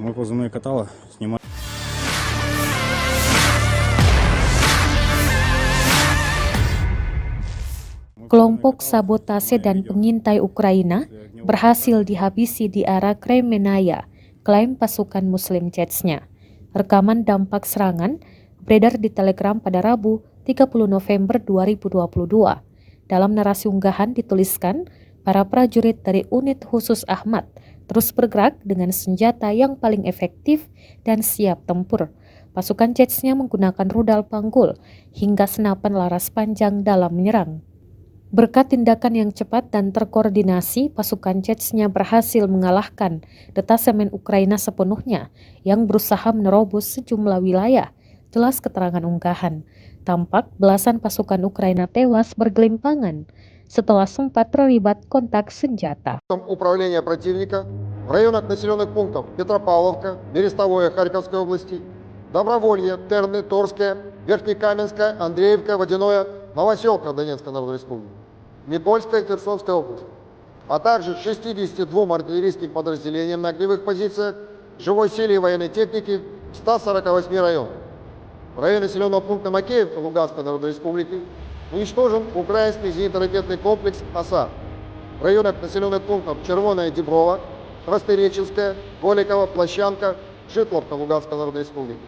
Мой позывной Катала. Снимаю. Kelompok sabotase dan pengintai Ukraina berhasil dihabisi di area Kremenaya, klaim pasukan Muslim Chechnya. Rekaman dampak serangan beredar di Telegram pada Rabu 30 November 2022. Dalam narasi unggahan dituliskan, para prajurit dari unit khusus Ahmad terus bergerak dengan senjata yang paling efektif dan siap tempur. Pasukan Chechnya menggunakan rudal panggul hingga senapan laras panjang dalam menyerang. Berkat tindakan yang cepat dan terkoordinasi, pasukan Chechnya berhasil mengalahkan detasemen Ukraina sepenuhnya yang berusaha menerobos sejumlah wilayah. Jelas keterangan unggahan. Tampak belasan pasukan Ukraina tewas bergelimpangan setelah sempat terlibat kontak senjata. Управления противника в районах населенных пунктов Петропавловка, Берестовое Харьковской области, Доброволье, Терны, Торское, Верхнекаменское, Андреевка, Водяное, Новоселка Донецкой Народной Республики, Никольская, Херсонская область, а также 62 артиллерийским подразделениям на огневых позициях, живой силе и военной техники в 148 районах. В районе населенного пункта Макеевка Луганской Народной Республики уничтожен украинский зенитно-ракетный комплекс «Оса». В районах населенных пунктов Червоная Деброва, Простореченская, Голикова, Площанка, Житловка Луганской Народной Республики,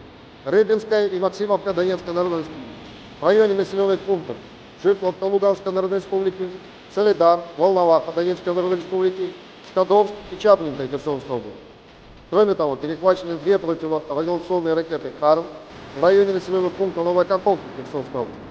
Рыбинская и Максимовка Донецкой Народной Республики. В районе населенных пунктов Житловка Луганской Народной Республики, Солидар, Волноваха Донецкой Народной Республики, Скадовск и Чаплинка Херсонской области. Кроме того, перехвачены две противоавиационные ракеты «Харм» в районе населенных пунктов Новая Каховка Херсонской области.